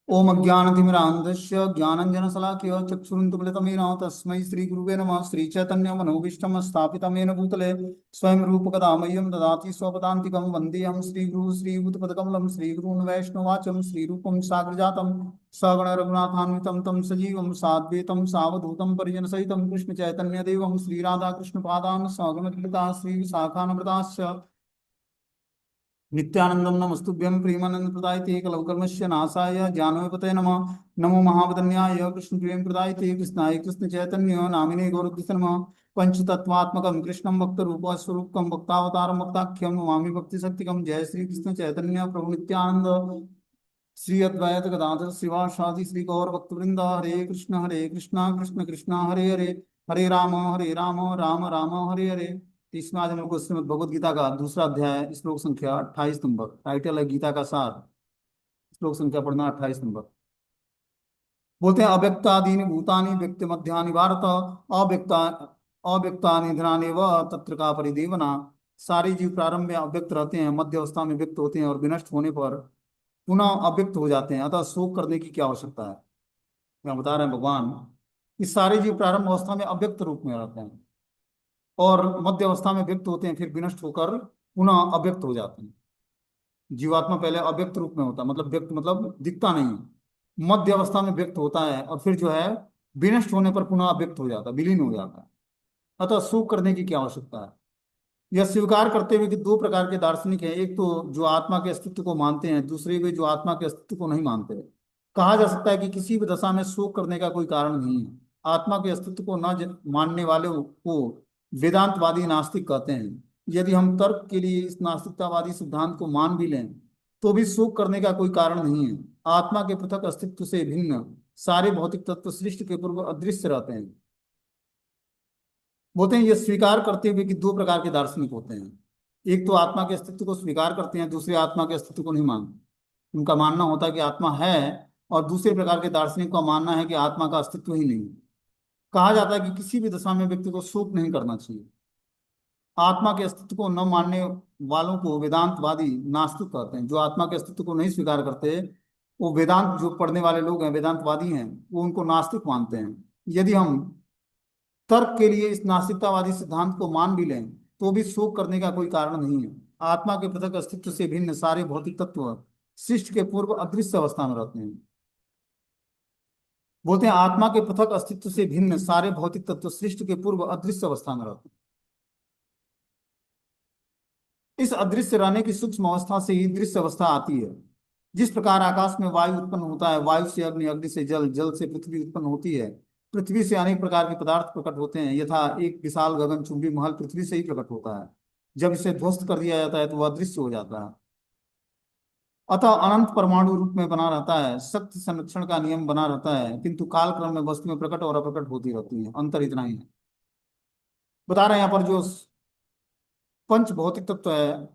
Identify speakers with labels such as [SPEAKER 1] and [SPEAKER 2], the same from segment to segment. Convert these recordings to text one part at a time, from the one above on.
[SPEAKER 1] ओम अज्ञानतिमिरान्धस्य ज्ञानञ्जनशलाकया चक्षुरुन्मिलितमेन तस्मै श्रीगुरुवे नमः। श्रीचैतन्यमनोभीष्टं स्थापितं येन भूतले स्वयं रूपकदा मह्यं ददाति स्वपदान्तिकं। वन्देऽहं श्रीगुरुः श्रीयुतपदकमलं श्रीगुरून् वैष्णवाचं श्रीरूपं साग्रजातं सगण रघुनाथान्वितं तं सजीवं साद्वैतं सावधूतं परिजनसहितं कृष्णचैतन्यदेवं श्रीराधाकृष्णपादान् सगणललिता श्रीविशाखान्विताश्च नित्यानंदम नमस्तुभ्यं प्रेमानंद प्रदायते कलौकल्मस्य नाशाय ज्ञानोपते नमः। नमो महावदन्याय कृष्ण प्रेम प्रदायते कृष्णाय कृष्ण चैतन्य नामिने गौरद्विष नमः। पंचतत्वात्मकं कृष्णं भक्त रूप स्वरूपकं भक्तावतारं भक्ताख्यं नमामि भक्ति शक्तिकं। जय श्री कृष्ण चैतन्य प्रभु नित्यानंद श्री अद्वैत गदाधर श्रीवासादि श्री गौर भक्तवृंद। हरे कृष्णा कृष्ण कृष्णा हरे हरे, हरे राम राम राम हरे हरे। तीसरा आज हम लोग को श्रीमद् भगवद गीता का दूसरा अध्याय श्लोक संख्या 28 नंबर। टाइटल है गीता का सार। श्लोक संख्या पढ़ना 28 नंबर। बोलते हैं अव्यक्तादीनि भूतानि व्यक्ति मध्यानि भारत अव्यक्ता अव्यक्तानि धनानि व तत्र का परिदेवना। सारे जीव प्रारंभ में अव्यक्त रहते हैं, मध्य अवस्था में व्यक्त होते हैं और विनष्ट होने पर पुनः अव्यक्त हो जाते हैं। अतः शोक करने की क्या आवश्यकता है। क्या बता रहे हैं भगवान कि सारे जीव प्रारंभ अवस्था में अव्यक्त रूप में रहते हैं और मध्य अवस्था में व्यक्त होते हैं, फिर विनष्ट होकर पुनः अव्यक्त हो जाते हैं। जीवात्मा पहले अव्यक्त रूप में होता है, मतलब व्यक्त मतलब दिखता नहीं है। मध्य अवस्था में व्यक्त होता है और फिर जो है विनष्ट होने पर पुनः अव्यक्त हो जाता है, विलीन हो जाता है। अतः शोक करने की क्या आवश्यकता है। यह स्वीकार करते हुए कि दो प्रकार के दार्शनिक हैं, एक तो जो आत्मा के अस्तित्व को मानते हैं, दूसरे वे जो आत्मा के अस्तित्व को नहीं मानते। कहा जा सकता है कि किसी भी दशा में शोक करने का कोई कारण नहीं है। आत्मा के अस्तित्व को न मानने वाले को वेदांतवादी नास्तिक कहते हैं। यदि हम तर्क के लिए इस नास्तिकतावादी सिद्धांत को मान भी लें तो भी शोक करने का कोई कारण नहीं है। आत्मा के पृथक अस्तित्व से भिन्न सारे भौतिक तत्व सृष्टि के पूर्व अदृश्य रहते हैं। बोलते हैं ये स्वीकार करते हुए कि दो प्रकार के दार्शनिक होते हैं, एक तो आत्मा के अस्तित्व को स्वीकार करते हैं, दूसरे आत्मा के अस्तित्व को नहीं मानते। उनका मानना होता है कि आत्मा है और दूसरे प्रकार के दार्शनिक का मानना है कि आत्मा का अस्तित्व ही नहीं है। कहा जाता है कि किसी भी दशा में व्यक्ति को शोक नहीं करना चाहिए। आत्मा के अस्तित्व को न मानने वालों को वेदांतवादी नास्तिक कहते हैं। जो आत्मा के अस्तित्व को नहीं स्वीकार करते वो वेदांत जो पढ़ने वाले लोग हैं, वेदांतवादी हैं, वो उनको नास्तिक मानते हैं। यदि हम तर्क के लिए इस नास्तिकतावादी सिद्धांत को मान भी लें तो भी शोक करने का कोई कारण नहीं है। आत्मा के पृथक अस्तित्व से भिन्न सारे भौतिक तत्व सृष्टि के पूर्व अदृश्य अवस्था में रहते हैं। बोलते हैं आत्मा के पृथक अस्तित्व से भिन्न सारे भौतिक तत्व सृष्टि के पूर्व अदृश्य अवस्था में रहते हैं। इस अदृश्य रहने की सूक्ष्म अवस्था से ही दृश्य अवस्था आती है। जिस प्रकार आकाश में वायु उत्पन्न होता है, वायु से अग्नि, अग्नि से जल, जल से पृथ्वी उत्पन्न होती है, पृथ्वी से अनेक प्रकार के पदार्थ प्रकट होते हैं, यथा एक विशाल गगनचुंबी महल पृथ्वी से ही प्रकट होता है। जब इसे ध्वस्त कर दिया जाता है तो वह अदृश्य हो जाता है। अतः अनंत परमाणु रूप में बना रहता है, शक्ति संरक्षण का नियम बना रहता है, किंतु कालक्रम में वस्तुएं प्रकट और अप्रकट होती रहती हैं। अंतर इतना ही है। बता रहे हैं यहाँ पर जो पंच भौतिक तत्व है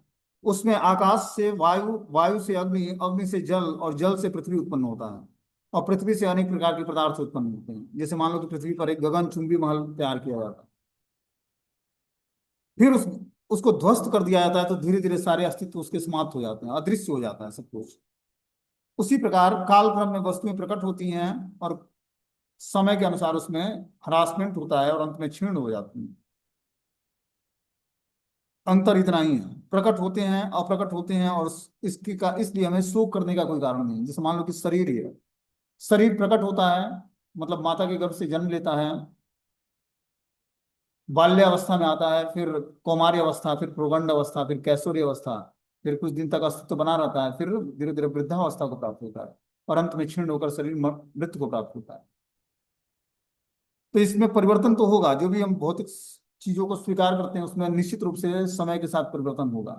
[SPEAKER 1] उसमें आकाश से वायु, वायु से अग्नि, अग्नि से जल और जल से पृथ्वी उत्पन्न होता है और पृथ्वी से अनेक प्रकार के पदार्थ उत्पन्न होते हैं। जैसे मान लो कि पृथ्वी पर एक गगन चुंबी महल तैयार किया जाता है, फिर उसको ध्वस्त कर दिया जाता है तो धीरे धीरे सारे अस्तित्व उसके समाप्त हो जाते हैं, अदृश्य हो जाता है सब कुछ। उसी प्रकार कालक्रम में वस्तुएं प्रकट होती हैं और समय के अनुसार उसमें हरासमेंट होता है और अंत में क्षीण हो जाती है। अंतर इतना ही है, प्रकट होते हैं अप्रकट होते हैं। और इसकी का इसलिए हमें शोक करने का कोई कारण नहीं। जैसे मान लो कि शरीर ही है, शरीर प्रकट होता है मतलब माता के गर्भ से जन्म लेता है, बाल्य अवस्था में आता है, फिर कौमार्य अवस्था, फिर प्रौगंड अवस्था, फिर कैशोरी अवस्था, फिर कुछ दिन तक अस्तित्व बना रहता है, फिर धीरे धीरे वृद्धावस्था को प्राप्त होता है और अंत में क्षीण होकर शरीर मृत्यु को प्राप्त होता है। तो इसमें परिवर्तन तो होगा। जो भी हम भौतिक चीजों को स्वीकार करते हैं उसमें निश्चित रूप से समय के साथ परिवर्तन होगा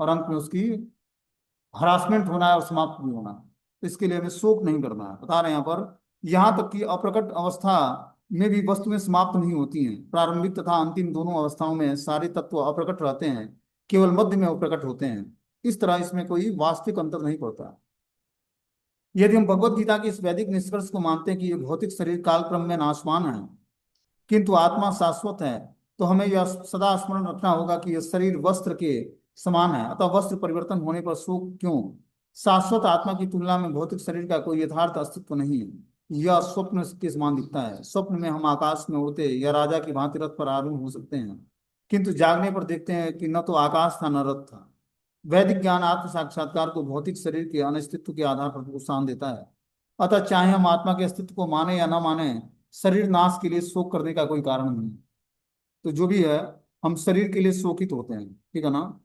[SPEAKER 1] और अंत में उसकी हरासमेंट होना है और समाप्त भी होना है। तो इसके लिए हमें शोक नहीं करना है। बता रहे हैं यहाँ पर यहाँ तक कि अप्रकट अवस्था में भी वस्तुएं समाप्त नहीं होती हैं। प्रारंभिक तथा अंतिम दोनों अवस्थाओं में सारे तत्व अप्रकट रहते हैं, केवल मध्य में अप्रकट होते हैं। इस तरह इसमें कोई वास्तविक अंतर नहीं पड़ता। यदि हम भगवत गीता के इस वैदिक निष्कर्ष को मानते हैं कि ये भौतिक शरीर कालक्रम में नाशवान है किंतु आत्मा शाश्वत है, तो हमें यह सदा स्मरण रखना होगा कि यह शरीर वस्त्र के समान है। अतः वस्त्र परिवर्तन होने पर शोक क्यों। शाश्वत आत्मा की तुलना में भौतिक शरीर का कोई यथार्थ अस्तित्व नहीं है। यह स्वप्न के समान दिखता है। स्वप्न में हम आकाश में उड़ते या राजा की भांति रथ पर आरूढ़ हो सकते हैं, किंतु जागने पर देखते हैं कि न तो आकाश था न रथ था। वैदिक ज्ञान आत्म साक्षात्कार को भौतिक शरीर के अनिश्चितत्व के आधार पर प्रोत्साहन देता है। अतः चाहे हम आत्मा के अस्तित्व को माने या न माने, शरीर नाश के लिए शोक करने का कोई कारण नहीं। तो जो भी है, हम शरीर के लिए शोकित होते हैं, ठीक है ना,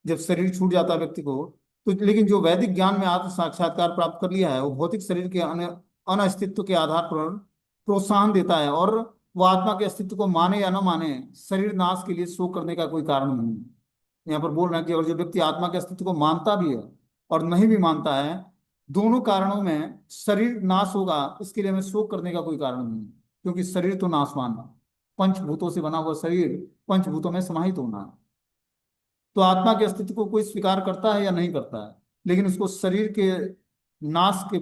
[SPEAKER 1] जब शरीर छूट जाता है व्यक्ति को। तो लेकिन जो वैदिक ज्ञान में आत्म साक्षात्कार प्राप्त कर लिया है, वो भौतिक शरीर के अनअस्तित्व के आधार पर प्रोत्साहन देता है, और वो आत्मा के अस्तित्व को माने या न माने, शरीर नाश के लिए शोक करने का कोई कारण नहीं है। यहाँ पर बोल रहे हैं कि अगर जो व्यक्ति आत्मा के अस्तित्व को मानता भी है और नहीं भी मानता है, दोनों कारणों में शरीर नाश होगा, इसके लिए हमें शोक करने का कोई कारण नहीं है, क्योंकि शरीर तो नाशवान है। पंचभूतों से बना हुआ शरीर पंचभूतों में समाहित होना है। तो आत्मा के अस्तित्व को कोई स्वीकार करता है या नहीं करता है, लेकिन उसको शरीर के नाश के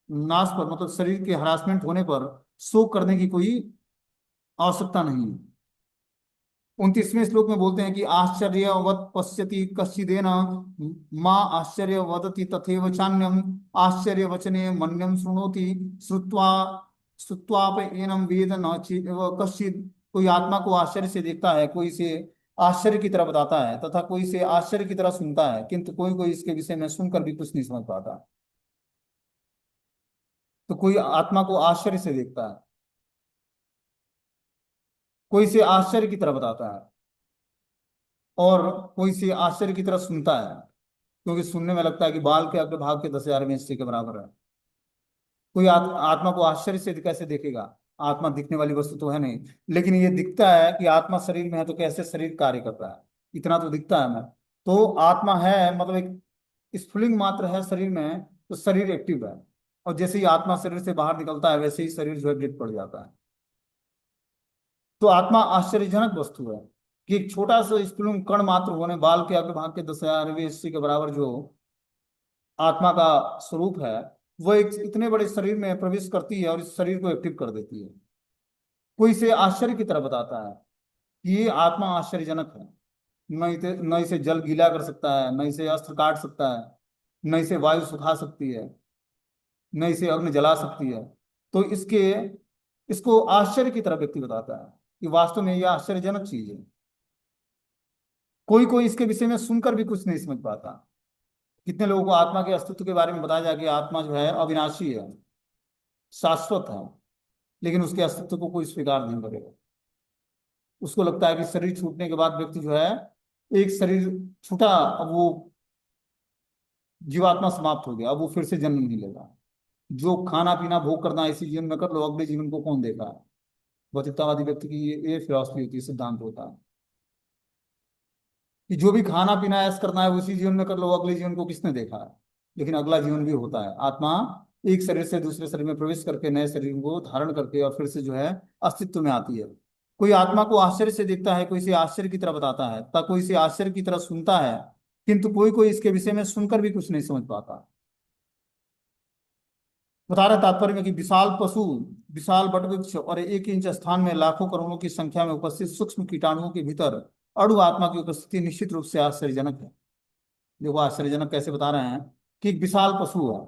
[SPEAKER 1] नाश पर, मतलब शरीर के हरासमेंट होने पर शोक करने की कोई आवश्यकता नहीं है। 29वें श्लोक में बोलते हैं कि आश्चर्यवत् पश्यति कश्चिदेन माँ आश्चर्य वदति तथैव चान्यम आश्चर्य वचने मन्यम शृणोति श्रुत्वा श्रुत्वाप एनम वेद न कश्चिद। कोई आत्मा को आश्चर्य से देखता है, कोई से आश्चर्य की तरह बताता है, तथा कोई से आश्चर्य की तरह सुनता है, किंतु कोई कोई इसके विषय में सुनकर भी कुछ नहीं समझ पाता। तो कोई आत्मा को आश्चर्य से देखता है, कोई से आश्चर्य की तरह बताता है, और कोई से आश्चर्य की तरह सुनता है, क्योंकि सुनने में लगता है कि बाल के अग्रभाग के 10,000वें हिस्से के बराबर है। कोई आत्मा को आश्चर्य से कैसे देखेगा? आत्मा दिखने वाली वस्तु तो है नहीं, लेकिन ये दिखता है कि आत्मा शरीर में है, तो कैसे शरीर कार्य करता है, इतना तो दिखता है। मैं तो आत्मा है, मतलब एक स्फुलिंग मात्र है शरीर में, तो शरीर एक्टिव है, और जैसे ही आत्मा शरीर से बाहर निकलता है, वैसे ही शरीर जो है डेड पड़ जाता है। तो आत्मा आश्चर्यजनक वस्तु है कि एक छोटा सा स्फुलिंग कण मात्र होने, बाल के अग्रभाग के 10,000वें हिस्से के बराबर जो आत्मा का स्वरूप है, वो एक इतने बड़े शरीर में प्रवेश करती है और इस शरीर को एक्टिव कर देती है। कोई इसे आश्चर्य की तरह बताता है कि ये आत्मा आश्चर्यजनक है। न इसे जल गीला कर सकता है, न इसे अस्त्र काट सकता है, न इसे वायु सुखा सकती है, न इसे अग्नि जला सकती है। तो इसको आश्चर्य की तरह व्यक्ति बताता है कि वास्तव में यह आश्चर्यजनक चीज है। कोई कोई इसके विषय में सुनकर भी कुछ नहीं समझ पाता। कितने लोगों को आत्मा के अस्तित्व के बारे में बताया जाए कि आत्मा जो है अविनाशी है, शाश्वत है, लेकिन उसके अस्तित्व को कोई स्वीकार नहीं करेगा। उसको लगता है कि शरीर छूटने के बाद व्यक्ति जो है, एक शरीर छूटा, अब वो जीवात्मा समाप्त हो गया, अब वो फिर से जन्म नहीं लेगा। जो खाना पीना भोग करना इसी जीवन में कर लो, अगले जीवन को कौन देखा है? भौतिकतावादी व्यक्ति की ये फिलॉसफी होती है, सिद्धांत होता है कि जो भी खाना पीना ऐश करना है उसी जीवन में कर लो, अगले जीवन को किसने देखा है? लेकिन अगला जीवन भी होता है। आत्मा एक शरीर से दूसरे शरीर में प्रवेश करके नए शरीर को धारण करके और फिर से जो है अस्तित्व में आती है। कोई आत्मा को आश्चर्य से देखता है, कोई इसे आश्चर्य की तरह बताता है, तथा कोई इसे आश्चर्य की तरह सुनता है, किंतु कोई कोई इसके विषय में सुनकर भी कुछ नहीं समझ पाता। बता रहे तात्पर्य में कि विशाल पशु, विशाल वटवृक्ष और 1 इंच स्थान में लाखों करोड़ों की संख्या में उपस्थित सूक्ष्म कीटाणुओं के भीतर अणु आत्मा की उपस्थिति निश्चित रूप से आश्चर्यजनक है। देखो आश्चर्यजनक कैसे बता रहे हैं कि एक विशाल पशु है,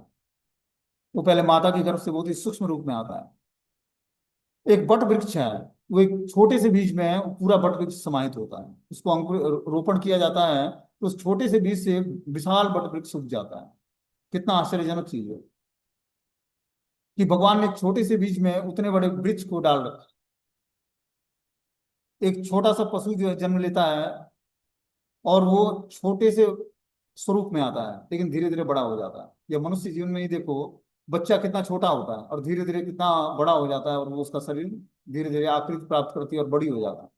[SPEAKER 1] वो पहले माता के गर्भ से बहुत ही सूक्ष्म रूप में आता है। एक वट वृक्ष है, वो एक छोटे से बीज में पूरा वट वृक्ष समाहित होता है। उसको अंकुर रोपण किया जाता है, तो उस छोटे से बीज से विशाल वट वृक्ष उग जाता है। कितना आश्चर्यजनक चीज है कि भगवान ने छोटे से बीज में उतने बड़े वृक्ष को डाल रखा। एक छोटा सा पशु जो है जन्म लेता है, और वो छोटे से स्वरूप में आता है, लेकिन धीरे धीरे बड़ा हो जाता है। या मनुष्य जीवन में ही देखो, बच्चा कितना छोटा होता है और धीरे धीरे कितना बड़ा हो जाता है, और वो उसका शरीर धीरे धीरे आकृति प्राप्त करती है और बड़ी हो जाता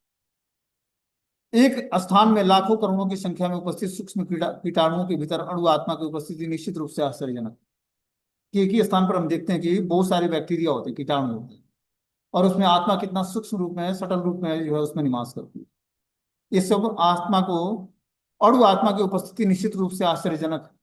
[SPEAKER 1] है। एक स्थान में लाखों करोड़ों की संख्या में उपस्थित सूक्ष्म कीटाणुओं के भीतर अणु आत्मा की उपस्थिति निश्चित रूप से आश्चर्यजनक। कि एक ही स्थान पर हम देखते हैं कि बहुत सारे बैक्टीरिया होते हैं, कीटाणु होते हैं, और उसमें आत्मा कितना सूक्ष्म रूप में, सटल रूप में जो है उसमें निवास करती है। इस सब आत्मा को, अणु आत्मा की उपस्थिति निश्चित रूप से आश्चर्यजनक है।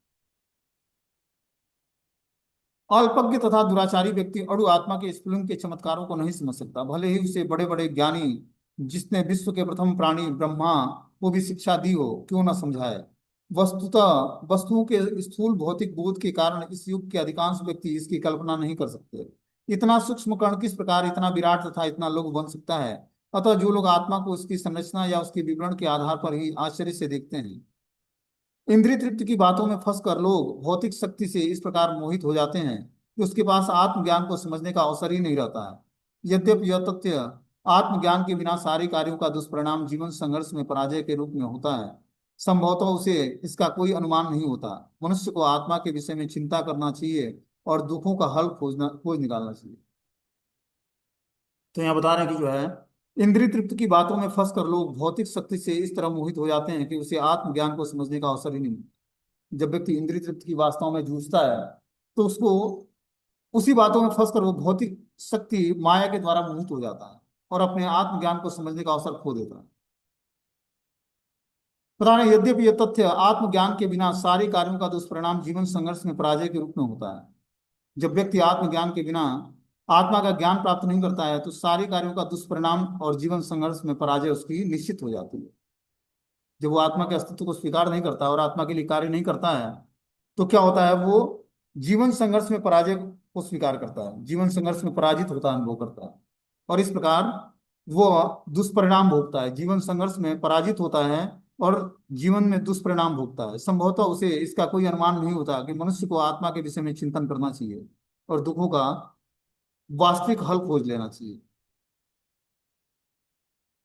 [SPEAKER 1] अल्पज्ञ तथा दुराचारी व्यक्ति अणु आत्मा के स्फुलिंग के चमत्कारों को नहीं समझ सकता, भले ही उसे बड़े बड़े ज्ञानी जिसने विश्व के प्रथम प्राणी ब्रह्मा को भी शिक्षा दी हो क्यों न समझाए। वस्तुतः वस्तुओं के स्थूल भौतिक बोध के कारण इस युग के अधिकांश व्यक्ति इसकी कल्पना नहीं कर सकते। इतना सूक्ष्म कण किस प्रकार इतना विराट तथा इतना लघु बन सकता है। अतः जो लोग आत्मा को उसकी संरचना या उसके विवरण के आधार पर ही आश्चर्य से देखते हैं, इंद्रिय तृप्ति की बातों में फंसकर लोग भौतिक शक्ति से इस प्रकार मोहित हो जाते हैं कि उसके पास आत्मज्ञान को समझने का अवसर ही नहीं रहता है। यद्यपि यह तथ्य आत्मज्ञान के बिना सारे कार्यों का दुष्परिणाम जीवन संघर्ष में पराजय के रूप में होता है, संभवतः उसे इसका कोई अनुमान नहीं होता। मनुष्य को आत्मा के विषय में चिंता करना चाहिए और दुखों का हल खोज निकालना चाहिए। तो यहाँ बता रहे हैं कि जो है, इंद्रिय तृप्ति की बातों में फंसकर लोग भौतिक शक्ति से इस तरह मोहित हो जाते हैं कि उसे आत्मज्ञान को समझने का अवसर ही नहीं मिलता। जब व्यक्ति इंद्रिय तृप्ति की वास्तव में जूझता है तो उसको उसी बातों में फंसकर वो भौतिक शक्ति माया के द्वारा मोहित हो जाता है और अपने आत्मज्ञान को समझने का अवसर खो देता है। पता नहीं, यद्यपि यह तथ्य आत्मज्ञान के बिना सारे कार्यों का दुष्परिणाम जीवन संघर्ष में पराजय के रूप में होता है। जब व्यक्ति आत्मज्ञान के बिना आत्मा का ज्ञान प्राप्त नहीं करता है तो सारे कार्यों का दुष्परिणाम और जीवन संघर्ष में पराजय उसकी निश्चित हो जाती है। जब वो आत्मा के अस्तित्व को स्वीकार नहीं करता और आत्मा के लिए कार्य नहीं करता है तो क्या होता है, वो जीवन संघर्ष में पराजय को स्वीकार करता है, जीवन संघर्ष में पराजित होता है, अनुभव करता है और इस प्रकार वो दुष्परिणाम भोगता है, जीवन संघर्ष में पराजित होता है और जीवन में दुष्परिणाम भोगता है। संभवतः उसे इसका कोई अनुमान नहीं होता कि मनुष्य को आत्मा के विषय में चिंतन करना चाहिए और दुखों का वास्तविक हल खोज लेना चाहिए।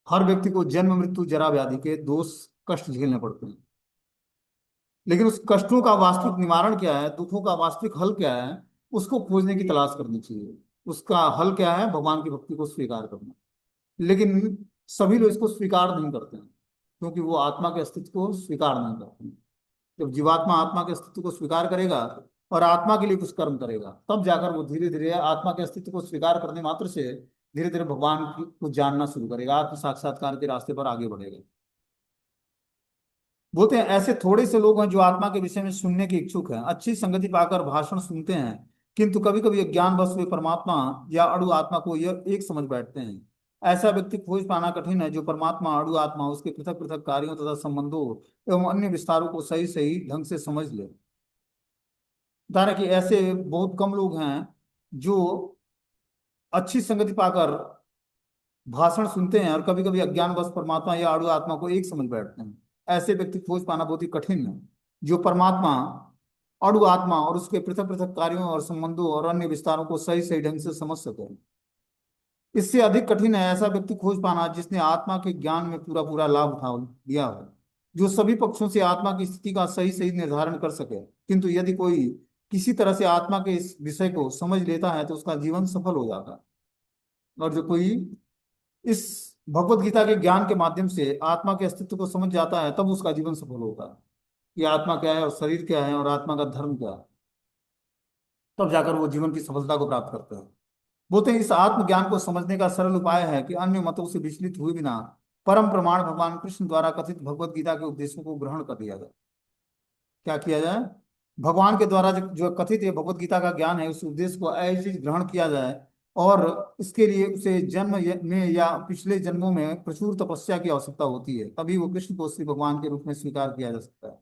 [SPEAKER 1] हर व्यक्ति को जन्म मृत्यु जरा व्याधि के दोष कष्ट झेलने पड़ते हैं, लेकिन उस कष्टों का वास्तविक निवारण क्या है, दुखों का वास्तविक हल क्या है, उसको खोजने की तलाश करनी चाहिए। उसका हल क्या है, भगवान की भक्ति को स्वीकार करना। लेकिन सभी लोग इसको स्वीकार नहीं करते हैं क्योंकि वो आत्मा के अस्तित्व को स्वीकार नहीं करते हैं। जब जीवात्मा आत्मा के अस्तित्व को स्वीकार करेगा और आत्मा के लिए कुछ कर्म करेगा तब जाकर वो धीरे धीरे आत्मा के अस्तित्व को स्वीकार करने मात्र से धीरे धीरे को जानना शुरू करेगा, आत्म साक्षात्कार के रास्ते पर आगे बढ़ेगा। बोलते हैं ऐसे थोड़े से लोग हैं जो आत्मा के विषय में सुनने के इच्छुक हैं, अच्छी संगति पाकर भाषण सुनते हैं, किंतु कभी कभी ज्ञानवश वे परमात्मा या अणु आत्मा को यह एक समझ बैठते हैं। ऐसा व्यक्ति खोज पाना कठिन है जो परमात्मा अणु आत्मा उसके पृथक पृथक कार्यों तथा संबंधों एवं अन्य विस्तारों को सही सही ढंग से समझ ले। बता रहे कि ऐसे बहुत कम लोग हैं जो अच्छी संगति पाकर भाषण सुनते हैं और कभी कभी अज्ञानवश परमात्मा या अणु आत्मा को एक समझ बैठते हैं। ऐसे व्यक्ति खोज पाना बहुत ही कठिन है जो परमात्मा अणु आत्मा और उसके पृथक पृथक कार्यों और संबंधों और अन्य विस्तारों को सही सही ढंग से समझ सके। इससे अधिक कठिन है ऐसा व्यक्ति खोज पाना जिसने आत्मा के ज्ञान में पूरा पूरा लाभ उठा लिया हो, जो सभी पक्षों से आत्मा की स्थिति का सही सही निर्धारण कर सके। किंतु यदि कोई किसी तरह से आत्मा के इस विषय को समझ लेता है तो उसका जीवन सफल हो जाता है। और जो कोई इस भगवत गीता के ज्ञान के माध्यम से आत्मा के अस्तित्व को समझ जाता है तब उसका जीवन सफल होता है। कि आत्मा क्या है और शरीर क्या है और आत्मा का धर्म क्या है, तब जाकर वो जीवन की सफलता को प्राप्त करते हैं। बोलते हैं इस आत्मज्ञान को समझने का सरल उपाय है कि अन्य मतों से विचलित हुए बिना परम प्रमाण भगवान कृष्ण द्वारा कथित भगवत गीता के उपदेशों को ग्रहण कर लिया जाए। क्या किया जाए, भगवान के द्वारा जो कथित ये भगवत गीता का ज्ञान है उस उपदेश को ऐसे ही ग्रहण किया जाए और इसके लिए उसे में या पिछले जन्मों में प्रचुर तपस्या की आवश्यकता होती है, तभी वो कृष्ण को श्री भगवान के रूप में स्वीकार किया जा सकता है।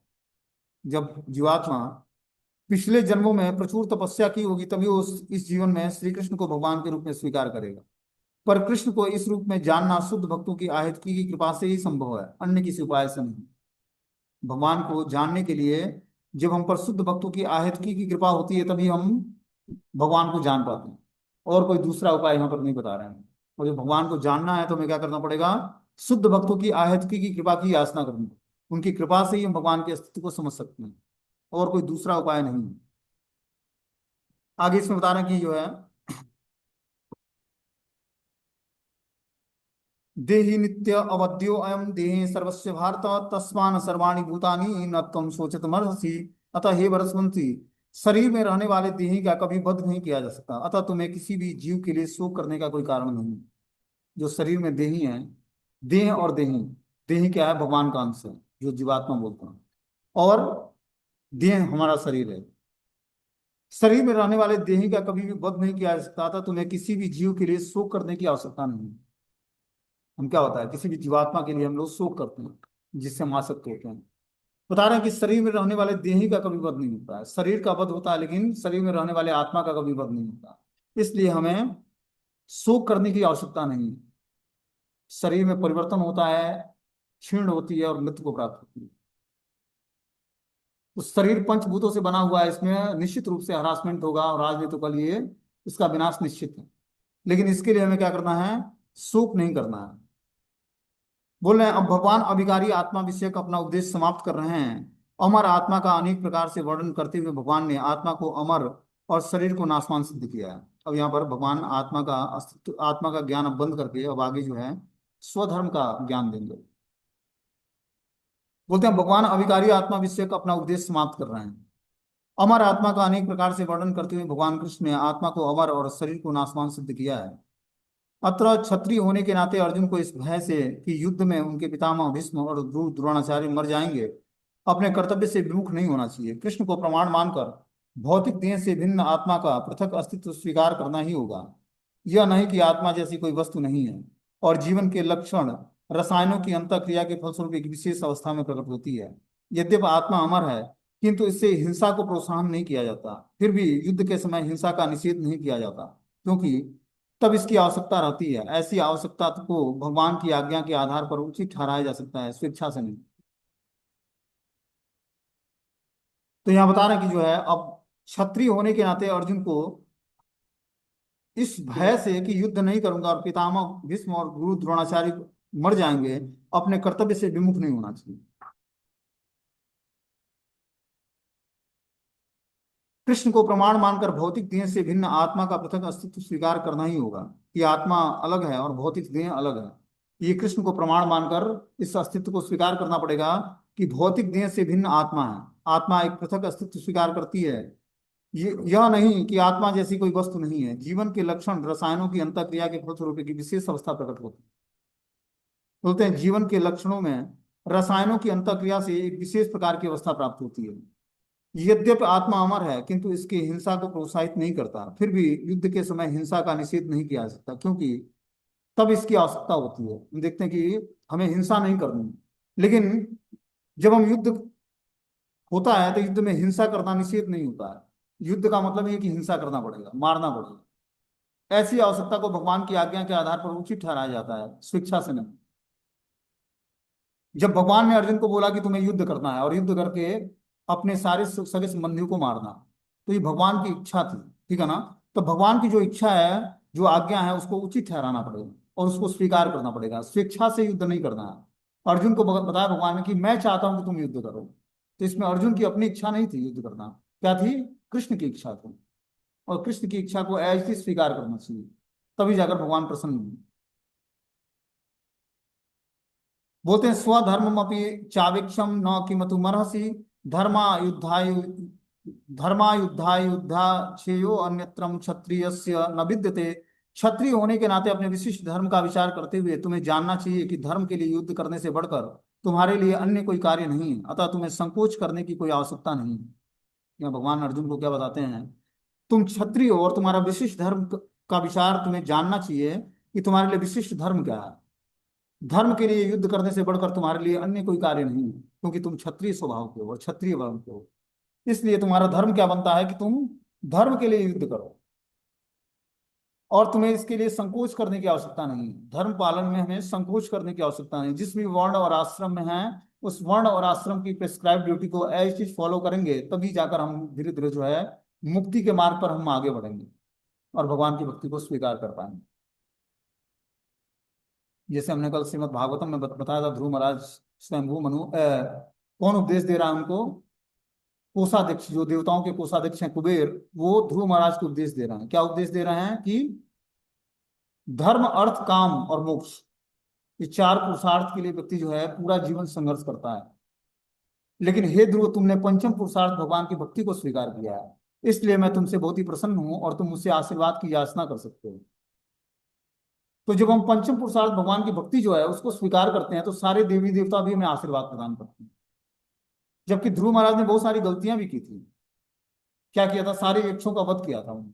[SPEAKER 1] जब जीवात्मा पिछले जन्मों में प्रचुर तपस्या की होगी तभी वो इस जीवन में श्री कृष्ण को भगवान के रूप में स्वीकार करेगा। पर कृष्ण को इस रूप में जानना शुद्ध भक्तों की आहितकी की कृपा से ही संभव है, अन्य किसी उपाय से नहीं। भगवान को जानने के लिए जब हम पर शुद्ध भक्तों की आहितकी की कृपा होती है तभी हम भगवान को जान पाते हैं, और कोई दूसरा उपाय यहाँ पर नहीं बता रहे हैं। मुझे भगवान को जानना है तो हमें क्या करना पड़ेगा, शुद्ध भक्तों की आहितकी की कृपा की याचना करनी, उनकी कृपा से ही हम भगवान के अस्तित्व को समझ सकते हैं, और कोई दूसरा उपाय नहीं है। आगे इसमें बता रहे हैं कि जो है देहि नित्य अवध्यो अयम देहि सर्वस्य भारत तस्मान सर्वाणि भूतानि न त्वं शोचितुमर्हसि। अतः हे भरतवंशी, शरीर में रहने वाले देहि का कभी वध नहीं किया जा सकता, अतः तुम्हें किसी भी जीव के लिए शोक करने का कोई कारण नहीं। जो शरीर में देही है, देह और देही, देही क्या है, भगवान का अंश है जो जीवात्मा बोलते हैं, और देह हमारा शरीर है। शरीर में रहने वाले देही का कभी भी वध नहीं किया जा सकता था, तुम्हें किसी भी जीव के लिए शोक करने की आवश्यकता नहीं। हम क्या होता है, किसी भी जीवात्मा के लिए हम लोग शोक करते हैं जिससे हम आसक्त होते हैं, बता रहे हैं कि शरीर में रहने वाले देही का कभी वध नहीं होता है, शरीर का वध होता है लेकिन शरीर में रहने वाले आत्मा का कभी वध नहीं होता। इसलिए हमें शोक करने की आवश्यकता नहीं है। शरीर में परिवर्तन होता है, क्षीण होती है और मृत्यु को प्राप्त होती है। तो शरीर पंचभूतों से बना हुआ है, इसमें निश्चित रूप से हरासमेंट होगा और आज नहीं तो कल ये इसका विनाश निश्चित है। लेकिन इसके लिए हमें क्या करना है, शोक नहीं करना है। बोल रहे हैं अब भगवान अभिकारी आत्मा विषयक अपना उपदेश समाप्त कर रहे हैं। अमर आत्मा का अनेक प्रकार से वर्णन करते हुए भगवान ने आत्मा को अमर और शरीर को नाशवान सिद्ध किया है। अब यहाँ पर भगवान आत्मा का अस्तित्व, आत्मा का ज्ञान अब बंद करके अब आगे जो है स्वधर्म का ज्ञान देंगे। बोलते हैं भगवान अभिकारी आत्मा विषयक अपना उपदेश समाप्त कर रहे हैं। अमर आत्मा का अनेक प्रकार से वर्णन करते हुए भगवान कृष्ण ने आत्मा को अमर और शरीर को नाशवान सिद्ध किया है। अत्र क्षत्रिय होने के नाते अर्जुन को इस भय से कि युद्ध में उनके पितामह भीष्म और द्रोणाचार्य मर जाएंगे, अपने कर्तव्य से विमुख नहीं होना चाहिए। कृष्ण को प्रमाण मानकर भौतिक देह से भिन्न आत्मा का पृथक अस्तित्व स्वीकार करना ही होगा। यह नहीं कि आत्मा जैसी कोई वस्तु नहीं है और जीवन के लक्षण रसायनों की अंतःक्रिया के फलस्वरूप एक विशेष अवस्था में प्रकट होती है। यद्यपि आत्मा अमर है किंतु इससे हिंसा को प्रोत्साहन नहीं किया जाता। फिर भी युद्ध के समय हिंसा का निषेध नहीं किया जाता, क्योंकि तब इसकी आवश्यकता रहती है। ऐसी आवश्यकता को भगवान की आज्ञा के आधार पर उचित ठहराया जा सकता है, स्वेच्छा से नहीं। तो यहाँ बता रहे हैं कि जो है अब क्षत्रिय होने के नाते अर्जुन को इस भय से कि युद्ध नहीं करूंगा और पितामह भीष्म और गुरु द्रोणाचार्य मर जाएंगे, अपने कर्तव्य से विमुख नहीं होना चाहिए। कृष्ण को प्रमाण मानकर भौतिक देह से भिन्न आत्मा का पृथक अस्तित्व स्वीकार करना ही होगा कि आत्मा अलग है और भौतिक देह अलग है। ये कृष्ण को प्रमाण मानकर इस अस्तित्व को स्वीकार करना पड़ेगा कि भौतिक देह से भिन्न आत्मा है, आत्मा एक पृथक अस्तित्व स्वीकार करती है। ये यह नहीं कि आत्मा जैसी कोई वस्तु नहीं है। जीवन के लक्षण रसायनों की अंतःक्रिया के फलस्वरूप की विशेष अवस्था प्रकट होती है। बोलते हैं जीवन के लक्षणों में रसायनों की अंतःक्रिया से एक विशेष प्रकार की अवस्था प्राप्त होती है। यद्यपि आत्मा अमर है किंतु इसकी हिंसा को प्रोत्साहित नहीं करता। फिर भी युद्ध के समय हिंसा का निषेध नहीं किया जा सकता, क्योंकि तब इसकी आवश्यकता होती है। हम देखते हैं कि हमें हिंसा नहीं करनी, लेकिन जब हम युद्ध होता है तो युद्ध में हिंसा करना निषेध नहीं होता है। युद्ध का मतलब ये कि हिंसा करना पड़ेगा, मारना पड़ेगा। ऐसी आवश्यकता को भगवान की आज्ञा के आधार पर उचित ठहराया जाता है, स्वेच्छा से नहीं। जब भगवान ने अर्जुन को बोला कि तुम्हें युद्ध करना है और युद्ध करके अपने सारे सगे संबंधियों को मारना, तो ये भगवान की इच्छा थी, ठीक है ना। तो भगवान की जो इच्छा है, जो आज्ञा है, उसको उचित ठहराना पड़ेगा और उसको स्वीकार करना पड़ेगा। स्वेच्छा से युद्ध नहीं करना है। अर्जुन को बताया भगवान ने कि मैं चाहता हूं कि तुम युद्ध करो। तो इसमें अर्जुन की अपनी इच्छा नहीं थी युद्ध करना, क्या थी, कृष्ण की इच्छा थी। और कृष्ण की इच्छा को ऐसे स्वीकार करना चाहिए, तभी जाकर भगवान प्रसन्न होंगे। बोलते हैं स्वधर्मम अपि चावेक्षम न किमतुमर्हसि धर्मायुद्धायु धर्मायुद्धायुद्धा श्रेयो अन्यत्रम क्षत्रियस्य न विद्यते। क्षत्रिय होने के नाते अपने विशिष्ट धर्म का विचार करते हुए तुम्हें जानना चाहिए कि धर्म के लिए युद्ध करने से बढ़कर तुम्हारे लिए अन्य कोई कार्य नहीं है, अतः तुम्हें संकोच करने की कोई आवश्यकता नहीं है। यहाँ भगवान अर्जुन को क्या बताते हैं, तुम क्षत्रिय हो और तुम्हारा विशिष्ट धर्म का विचार तुम्हें जानना चाहिए कि तुम्हारे लिए विशिष्ट धर्म क्या है। धर्म के लिए युद्ध करने से बढ़कर तुम्हारे लिए अन्य कोई कार्य नहीं है, क्योंकि तुम क्षत्रिय स्वभाव के हो और क्षत्रिय वर्ण के हो। इसलिए तुम्हारा धर्म क्या बनता है कि तुम धर्म के लिए युद्ध करो और तुम्हें इसके लिए संकोच करने की आवश्यकता नहीं है। धर्म पालन में हमें संकोच करने की आवश्यकता नहीं। जिस भी वर्ण और आश्रम में है, उस वर्ण और आश्रम की प्रिस्क्राइब ड्यूटी को एज चीज फॉलो करेंगे, तभी जाकर हम धीरे धीरे जो है मुक्ति के मार्ग पर हम आगे बढ़ेंगे और भगवान की भक्ति को स्वीकार कर पाएंगे। जैसे हमने कल श्रीमद् भागवतम में बताया था, ध्रुव महाराज स्वयंभू मनु कौन उपदेश दे रहा है उनको, कोषाध्यक्ष, जो देवताओं के कोषाध्यक्ष हैं कुबेर, वो ध्रुव महाराज को उपदेश दे रहे हैं। क्या उपदेश दे रहे हैं कि धर्म अर्थ काम और मोक्ष, ये चार पुरुषार्थ के लिए व्यक्ति जो है पूरा जीवन संघर्ष करता है। लेकिन हे ध्रुव, तुमने पंचम पुरुषार्थ भगवान की भक्ति को स्वीकार किया है, इसलिए मैं तुमसे बहुत ही प्रसन्न हूं और तुम मुझसे आशीर्वाद की याचना कर सकते हो। तो जब हम पंचम पुरुषार्थ भगवान की भक्ति जो है उसको स्वीकार करते हैं, तो सारे देवी देवता भी हमें आशीर्वाद प्रदान करते हैं। जबकि ध्रुव महाराज ने बहुत सारी गलतियां भी की थी। क्या किया था, सारे यक्षों का वध किया था उन्होंने।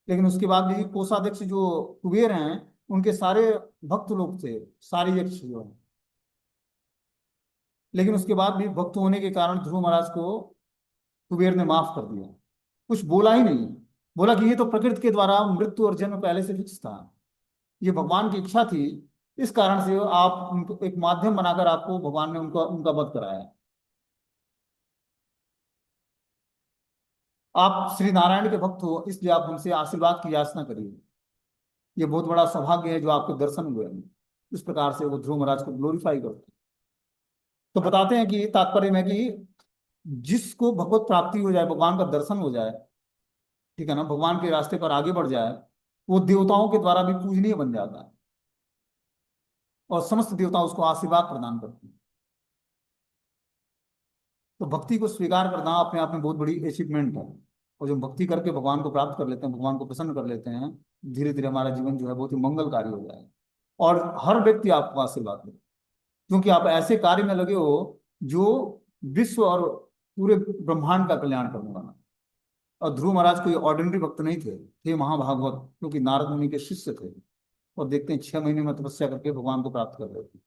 [SPEAKER 1] लेकिन उसके बाद भी कोषाध्यक्ष जो कुबेर हैं, उनके सारे भक्त लोग थे, सारे यक्ष जो है, लेकिन उसके बाद भी भक्त होने के कारण ध्रुव महाराज को कुबेर ने माफ कर दिया, कुछ बोला ही नहीं। बोला कि ये तो प्रकृति के द्वारा मृत्यु और जन्म पहले से फिक्स था, ये भगवान की इच्छा थी, इस कारण से आप उनको एक माध्यम बनाकर आपको भगवान ने उनका उनका वध कराया। आप श्री नारायण के भक्त हो, इसलिए आप हमसे आशीर्वाद की याचना करिए, ये बहुत बड़ा सौभाग्य है जो आपके दर्शन हुए हैं। इस प्रकार से वो ध्रुव महाराज को ग्लोरीफाई करते हैं। तो बताते हैं कि तात्पर्य में कि जिसको भगवत प्राप्ति हो जाए, भगवान का दर्शन हो जाए, ठीक है ना, भगवान के रास्ते पर आगे बढ़ जाए, वो देवताओं के द्वारा भी पूजनीय बन जाता है और समस्त देवता उसको आशीर्वाद प्रदान करते हैं। तो भक्ति को स्वीकार करना अपने आप में बहुत बड़ी अचीवमेंट है। और जो भक्ति करके भगवान को प्राप्त कर लेते हैं, भगवान को प्रसन्न कर लेते हैं, धीरे धीरे हमारा जीवन जो है बहुत ही मंगलकारी हो जाएगा। और हर व्यक्ति आपको आशीर्वाद दे, क्योंकि आप ऐसे कार्य में लगे हो जो विश्व और पूरे ब्रह्मांड का कल्याण करने वाला। और ध्रुव महाराज कोई ऑर्डिनरी भक्त नहीं थे महाभागवत, क्योंकि नारद मुनि के शिष्य थे। और देखते हैं 6 महीने में तपस्या करके भगवान को प्राप्त कर लेते हैं।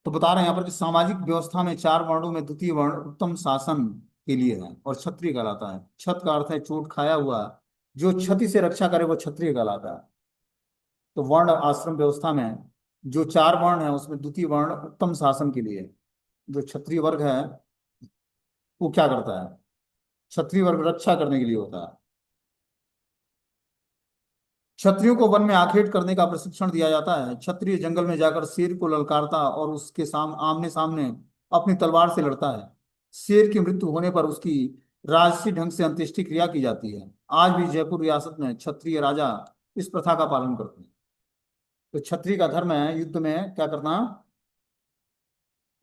[SPEAKER 1] तो बता रहे हैं यहाँ पर कि सामाजिक व्यवस्था में 4 वर्णों में द्वितीय वर्ण उत्तम शासन के लिए है और क्षत्रिय कहलाता है। छत का अर्थ है चोट खाया हुआ, जो क्षति से रक्षा करे वो क्षत्रिय कहलाता है। तो वर्ण आश्रम व्यवस्था में जो 4 वर्ण है उसमें द्वितीय वर्ण उत्तम शासन के लिए, जो क्षत्रिय वर्ग है वो क्या करता है, क्षत्रिय वर्ग रक्षा करने के लिए होता है। क्षत्रियों को वन में आखेट करने का प्रशिक्षण दिया जाता है। क्षत्रिय जंगल में जाकर शेर को ललकारता और उसके आमने सामने अपनी तलवार से लड़ता है। शेर की मृत्यु होने पर उसकी राजसी ढंग से अंत्येष्टि क्रिया की जाती है। आज भी जयपुर रियासत में क्षत्रिय राजा इस प्रथा का पालन करते हैं। तो क्षत्रिय का धर्म है युद्ध में क्या करना,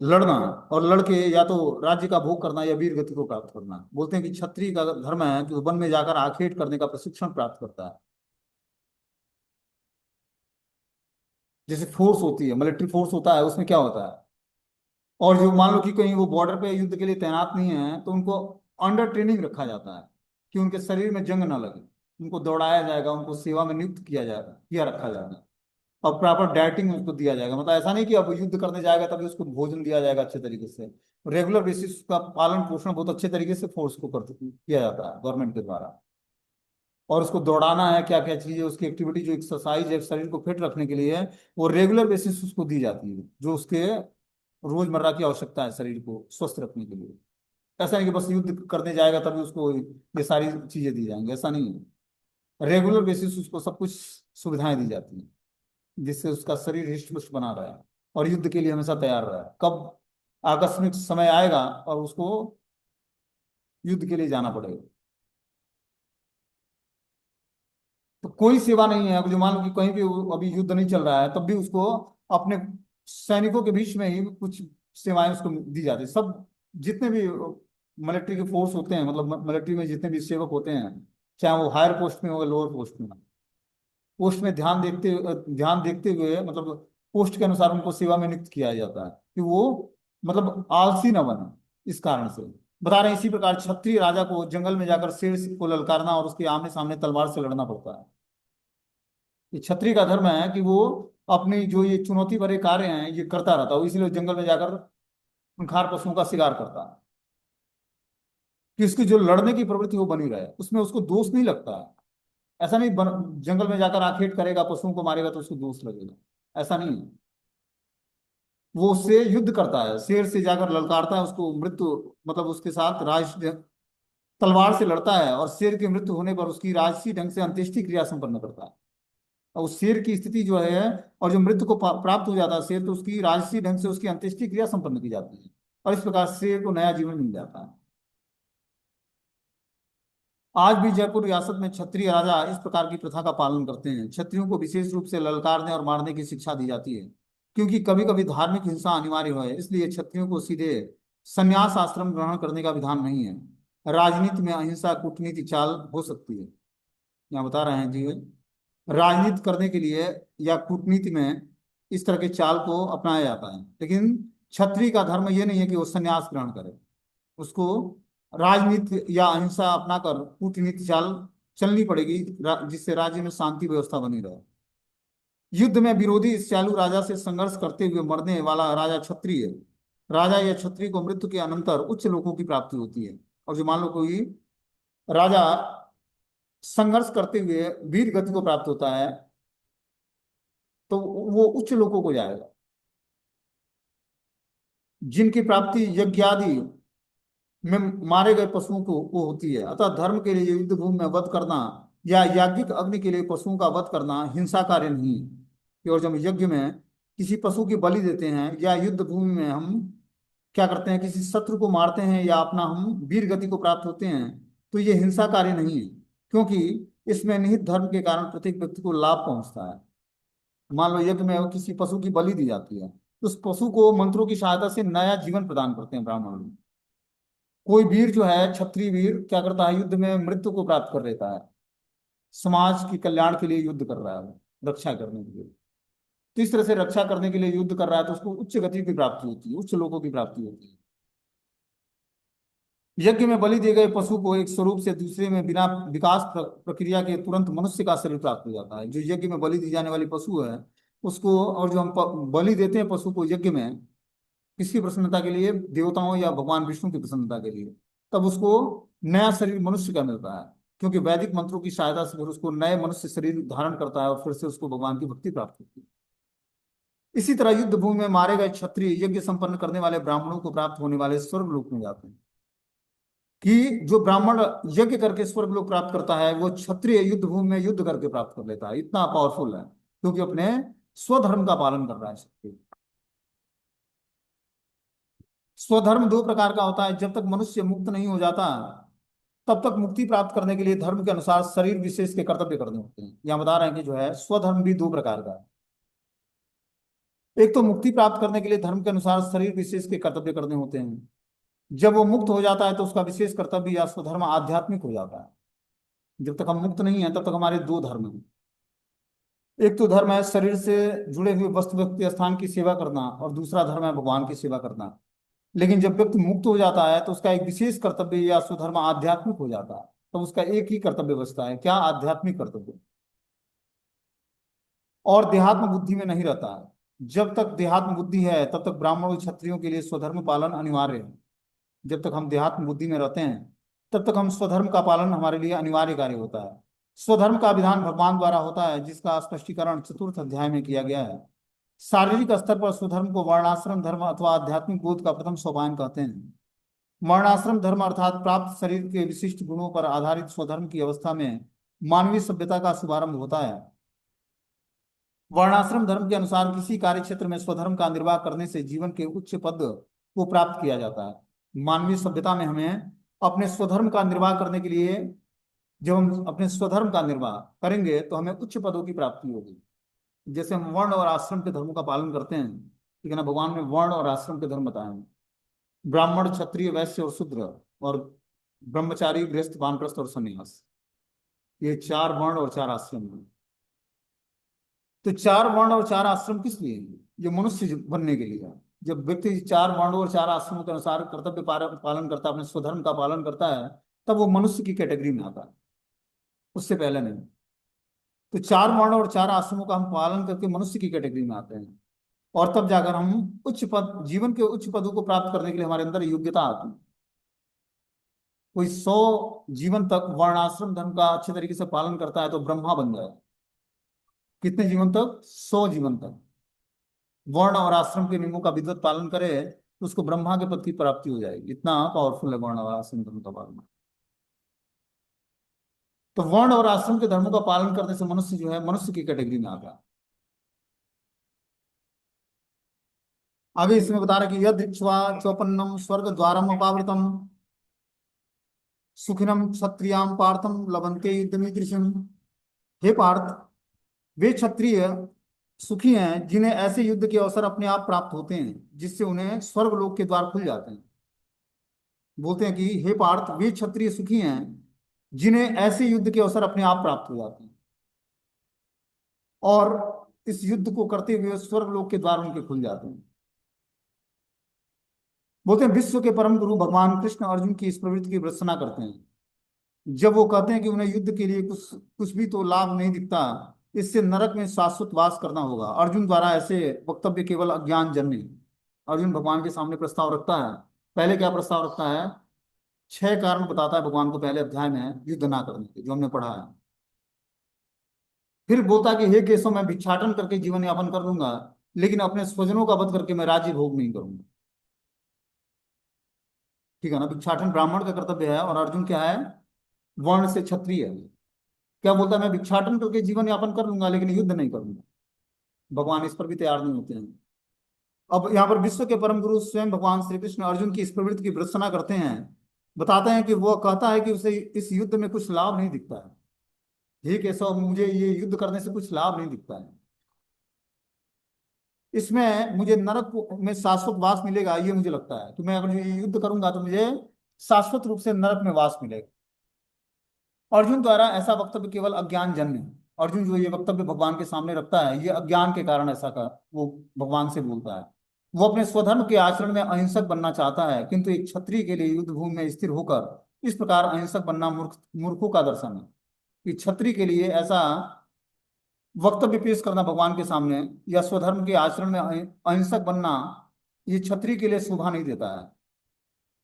[SPEAKER 1] लड़ना, और लड़के या तो राज्य का भोग करना या वीर गति को प्राप्त करना। बोलते हैं कि क्षत्रिय का धर्म है कि वो वन में जाकर आखेट करने का प्रशिक्षण प्राप्त करता है। जैसे फोर्स होती है, मिलिट्री फोर्स होता है, उसमें क्या होता है, और जो मान लो कि कहीं वो बॉर्डर पे युद्ध के लिए तैनात नहीं है तो उनको अंडर ट्रेनिंग रखा जाता है कि उनके शरीर में जंग ना लगे। उनको दौड़ाया जाएगा, उनको सेवा में नियुक्त किया जाएगा, किया रखा जाएगा, और प्रॉपर डाइटिंग उसको दिया जाएगा। मतलब ऐसा नहीं कि अब युद्ध करने जाएगा तभी उसको भोजन दिया जाएगा अच्छे तरीके से। रेगुलर बेसिस का पालन पोषण बहुत अच्छे तरीके से फोर्स को करते किया जाता है गवर्नमेंट के द्वारा। और उसको दौड़ाना है, क्या क्या चीजें उसकी एक्टिविटी जो एक्सरसाइज है शरीर को फिट रखने के लिए है, वो रेगुलर बेसिस उसको दी जाती है, जो उसके रोजमर्रा की आवश्यकता है शरीर को स्वस्थ रखने के लिए। ऐसा नहीं कि बस युद्ध करने जाएगा तभी उसको ये सारी चीजें दी जाएंगी, ऐसा नहीं है। रेगुलर बेसिस उसको सब कुछ सुविधाएं दी जाती हैं जिससे उसका शरीर हृष्ट पुष्ट बना रहा है और युद्ध के लिए हमेशा तैयार रहा है। कब आकस्मिक समय आएगा और उसको युद्ध के लिए जाना पड़ेगा। तो कोई सेवा नहीं है, अब जो मान लो कि कहीं भी अभी युद्ध नहीं चल रहा है तब भी उसको अपने सैनिकों के बीच में ही कुछ सेवाएं उसको दी जाती है। सब जितने भी मिलिट्री के फोर्स होते हैं, मतलब मिलिट्री में जितने भी सेवक होते हैं, चाहे वो हायर पोस्ट में हो या लोअर पोस्ट में, पोस्ट में ध्यान देखते हुए मतलब पोस्ट के अनुसार उनको सेवा में नियुक्त किया जाता है कि वो मतलब आलसी न बने। इस कारण से बता रहे हैं, इसी प्रकार क्षत्रिय राजा को जंगल में जाकर शेर को ललकारना और उसके आमने सामने तलवार से लड़ना पड़ता है। ये क्षत्रिय का धर्म है कि वो अपनी जो ये चुनौती भरे कार्य हैं ये करता रहता है, इसलिए वो जंगल में जाकर खूंखार पशुओं का शिकार करता है कि उसकी जो लड़ने की प्रवृत्ति वो बनी रहे, उसमें उसको दोष नहीं लगता है। ऐसा नहीं जंगल में जाकर आखेट करेगा पशुओं को मारेगा तो उसको दोष लगेगा, ऐसा नहीं है। वो उससे युद्ध करता है, शेर से जाकर ललकारता है उसको, मृत्यु मतलब उसके साथ राज तलवार से लड़ता है और शेर की मृत्यु होने पर उसकी राजसी ढंग से अंत्येष्टि क्रिया संपन्न करता है। और उस शेर की स्थिति जो है, और जो मृत्यु को प्राप्त हो जाता है शेर, तो उसकी राजसी ढंग से उसकी अंत्येष्टि क्रिया संपन्न की जाती है और इस प्रकार शेर को नया जीवन मिल जाता है। आज भी जयपुर रियासत में क्षत्रिय राजा इस प्रकार की प्रथा का पालन करते हैं। क्षत्रियों को विशेष रूप से ललकारने और मारने की शिक्षा दी जाती है, क्योंकि कभी कभी धार्मिक हिंसा अनिवार्य है, इसलिए क्षत्रियों को सीधे संन्यास आश्रम ग्रहण करने का विधान नहीं है। राजनीति में अहिंसा कूटनीति चाल हो सकती है, यहाँ बता रहे हैं जी। राजनीति करने के लिए या कूटनीति में इस तरह के चाल को अपनाया जाता है, लेकिन क्षत्रिय का धर्म ये नहीं है कि वो संन्यास ग्रहण करे। उसको राजनीति या अहिंसा अपनाकर कूटनीति चाल चलनी पड़ेगी जिससे राज्य में शांति व्यवस्था बनी रहे। युद्ध में विरोधी श्यालु राजा से संघर्ष करते हुए मरने वाला राजा क्षत्रिय, राजा या क्षत्रिय को मृत्यु के अनंतर उच्च लोकों की प्राप्ति होती है। और जो मान लो कोई राजा संघर्ष करते हुए वीर गति को प्राप्त होता है तो वो उच्च लोकों को जाएगा, जिनकी प्राप्ति यज्ञादि में मारे गए पशुओं को होती है। अतः धर्म के लिए युद्ध भूमि में वध करना या याज्ञिक अग्नि के लिए पशुओं का वध करना हिंसा कार्य नहीं है। कि और जब यज्ञ में किसी पशु की बलि देते हैं या युद्ध भूमि में हम क्या करते हैं, किसी शत्रु को मारते हैं या अपना हम वीर गति को प्राप्त होते हैं, तो ये हिंसा कार्य नहीं है, क्योंकि इसमें निहित धर्म के कारण प्रत्येक व्यक्ति को लाभ पहुंचता है। मान लो यज्ञ में किसी पशु की बलि दी जाती है, तो उस पशु को मंत्रों की सहायता से नया जीवन प्रदान करते हैं ब्राह्मण लोग। कोई वीर जो है, क्षत्रिय वीर क्या करता है, युद्ध में मृत्यु को प्राप्त कर लेता है, समाज की कल्याण के लिए युद्ध कर रहा है वो, रक्षा करने के लिए। तो इस तरह से रक्षा करने के लिए युद्ध कर रहा है तो उसको उच्च गति की प्राप्ति होती है, उच्च लोगों की प्राप्ति होती है। यज्ञ में बलि दिए गए पशु को एक स्वरूप से दूसरे में बिना विकास प्रक्रिया के तुरंत मनुष्य का शरीर प्राप्त हो जाता है। जो यज्ञ में बलि दी जाने वाली पशु है उसको, और जो हम बलि देते हैं पशु को यज्ञ में, किसकी प्रसन्नता के लिए, देवताओं या भगवान विष्णु की प्रसन्नता के लिए, तब उसको नया शरीर मनुष्य का मिलता है, क्योंकि वैदिक मंत्रों की सहायता से फिर उसको नए मनुष्य शरीर धारण करता है और फिर से उसको भगवान की भक्ति प्राप्त होती है। इसी तरह युद्ध भूमि में मारे गए क्षत्रिय यज्ञ संपन्न करने वाले ब्राह्मणों को प्राप्त होने वाले स्वर्ग लोक में जाते हैं। कि जो ब्राह्मण यज्ञ करके स्वर्ग लोक प्राप्त करता है वो क्षत्रिय युद्ध भूमि में युद्ध करके प्राप्त कर लेता है। इतना पावरफुल है क्योंकि अपने स्वधर्म का पालन कर रहा है क्षत्रिय। स्वधर्म दो प्रकार का होता है। जब तक मनुष्य मुक्त नहीं हो जाता तब तक मुक्ति प्राप्त करने के लिए धर्म के अनुसार शरीर विशेष के कर्तव्य करने होते हैं। यहाँ बता रहे हैं कि जो है स्वधर्म भी दो प्रकार का है। एक तो मुक्ति प्राप्त करने के लिए धर्म के अनुसार शरीर विशेष के कर्तव्य करने होते हैं। जब वो मुक्त हो जाता है तो उसका विशेष कर्तव्य या स्वधर्म आध्यात्मिक हो जाता है। जब तक हम मुक्त नहीं है तब तक हमारे दो धर्म हैं। एक तो धर्म है शरीर से जुड़े हुए वस्तु व्यक्ति स्थान की सेवा करना और दूसरा धर्म है भगवान की सेवा करना। लेकिन जब व्यक्ति मुक्त हो जाता है तो उसका एक विशेष कर्तव्य या स्वधर्म आध्यात्मिक हो जाता है। तो उसका एक ही कर्तव्य बचता है, क्या, आध्यात्मिक कर्तव्य, और देहात्म बुद्धि में नहीं रहता है। जब तक देहात्म बुद्धि है तब तक ब्राह्मण और क्षत्रियों के लिए स्वधर्म पालन अनिवार्य है। जब तक हम देहात्म बुद्धि में रहते हैं तब तक हम स्वधर्म का पालन हमारे लिए अनिवार्य कार्य होता है। स्वधर्म का विधान भगवान द्वारा होता है जिसका स्पष्टीकरण चतुर्थ अध्याय में किया गया है। शारीरिक स्तर पर स्वधर्म को वर्णाश्रम धर्म अथवा आध्यात्मिक बोध का प्रथम सोपान कहते हैं। वर्णाश्रम धर्म अर्थात प्राप्त शरीर के विशिष्ट गुणों पर आधारित स्वधर्म की अवस्था में मानवीय सभ्यता का शुभारंभ होता है। वर्णाश्रम धर्म के अनुसार किसी कार्य क्षेत्र में स्वधर्म का निर्वाह करने से जीवन के उच्च पद को प्राप्त किया जाता है। मानवीय सभ्यता में हमें अपने स्वधर्म का निर्वाह करने के लिए, जब हम अपने स्वधर्म का निर्वाह करेंगे तो हमें उच्च पदों की प्राप्ति होगी। जैसे हम वर्ण और आश्रम के धर्मों का पालन करते हैं, ठीक है ना, भगवान ने वर्ण और आश्रम के धर्म बताए हैं, ब्राह्मण क्षत्रिय वैश्य और शूद्र, और ब्रह्मचारी गृहस्थ वानप्रस्थ और सन्यास, ये चार वर्ण और चार आश्रम हैं। तो चार वर्ण और चार आश्रम किस लिए हैं? ये मनुष्य बनने के लिए है। जब व्यक्ति चार वर्णों और चार आश्रमों के अनुसार कर्तव्य पालन करता है, अपने स्वधर्म का पालन करता है, तब वो मनुष्य की कैटेगरी में आता है, उससे पहले नहीं। तो चार वर्ण और चार आश्रमों का हम पालन करके मनुष्य की कैटेगरी में आते हैं और तब जाकर हम उच्च पद, जीवन के उच्च पदों को प्राप्त करने के लिए हमारे अंदर योग्यता आती है। कोई 100 जीवन तक वर्णाश्रम धर्म का अच्छे तरीके से पालन करता है तो ब्रह्मा बन जाए। कितने जीवन तक? 100 जीवन तक वर्ण और आश्रम के नियमों का विधिवत पालन करे तो उसको ब्रह्मा के पद की प्राप्ति हो जाएगी। इतना पावरफुल है वर्ण और आश्रम धर्म का पालन। तो वर्ण और आश्रम के धर्मों का पालन करने से मनुष्य जो है मनुष्य की कैटेगरी में आता है। आगे इसमें बता रहा कि यद इक्ष्वा चौपन्नम स्वर्ग द्वारम अपावृतम सुखिनम क्षत्रियाम पार्थम लभन्ते युद्धमीदृशम। हे पार्थ, वे क्षत्रिय सुखी हैं जिन्हें ऐसे युद्ध के अवसर अपने आप प्राप्त होते हैं जिससे उन्हें स्वर्ग लोक के द्वार खुल जाते हैं। बोलते हैं कि हे पार्थ, वे क्षत्रिय सुखी हैं जिन्हें ऐसे युद्ध के अवसर अपने आप प्राप्त हो जाते हैं और इस युद्ध को करते हुए स्वर्ग लोक के द्वार उनके खुल जाते हैं। बोलते हैं विश्व के परम गुरु भगवान कृष्ण अर्जुन की इस प्रवृत्ति की भर्त्सना करते हैं। जब वो कहते हैं कि उन्हें युद्ध के लिए कुछ कुछ भी तो लाभ नहीं दिखता, इससे नरक में शाश्वत वास करना होगा। अर्जुन द्वारा ऐसे वक्तव्य केवल अज्ञान जन्य। अर्जुन भगवान के सामने प्रस्ताव रखता है। पहले क्या प्रस्ताव रखता है? 6 कारण बताता है भगवान को पहले अध्याय में युद्ध ना करने के, जो हमने पढ़ा है। फिर बोलता है कि हे केशव, मैं भिक्षाटन करके जीवन यापन कर लूंगा, लेकिन अपने स्वजनों का वध करके मैं राज्य भोग नहीं करूंगा। ठीक है ना? भिक्षाटन ब्राह्मण का कर्तव्य है, और अर्जुन क्या है? वर्ण से क्षत्रिय है। क्या बोलता है? मैं भिक्षाटन करके जीवन यापन कर लूंगा, लेकिन युद्ध नहीं करूंगा। भगवान इस पर भी तैयार नहीं होते हैं। अब यहाँ पर विश्व के परम गुरु स्वयं भगवान श्री कृष्ण अर्जुन की इस प्रवृत्ति की भर्त्सना करते हैं। बताते हैं कि वो कहता है कि उसे इस युद्ध में कुछ लाभ नहीं दिखता है। हे केशव, मुझे ये युद्ध करने से कुछ लाभ नहीं दिखता है। इसमें मुझे में शाश्वत वास मिलेगा, ये मुझे लगता है कि मैं अगर ये युद्ध करूंगा तो मुझे शाश्वत रूप से नरक में वास मिलेगा। अर्जुन द्वारा ऐसा वक्तव्य केवल अज्ञान जन्य है। अर्जुन जो ये वक्तव्य भगवान के सामने रखता है, ये अज्ञान के कारण ऐसा का वो भगवान से बोलता है। वो अपने स्वधर्म के आचरण में अहिंसक बनना चाहता है, किंतु एक क्षत्रिय के लिए युद्ध भूमि में स्थिर होकर इस प्रकार अहिंसक बनना मूर्खों का दर्शन है। कि क्षत्रिय के लिए ऐसा वक्तव्य पेश करना भगवान के सामने, या स्वधर्म के आचरण में अहिंसक बनना, ये क्षत्रिय के लिए शोभा नहीं देता है।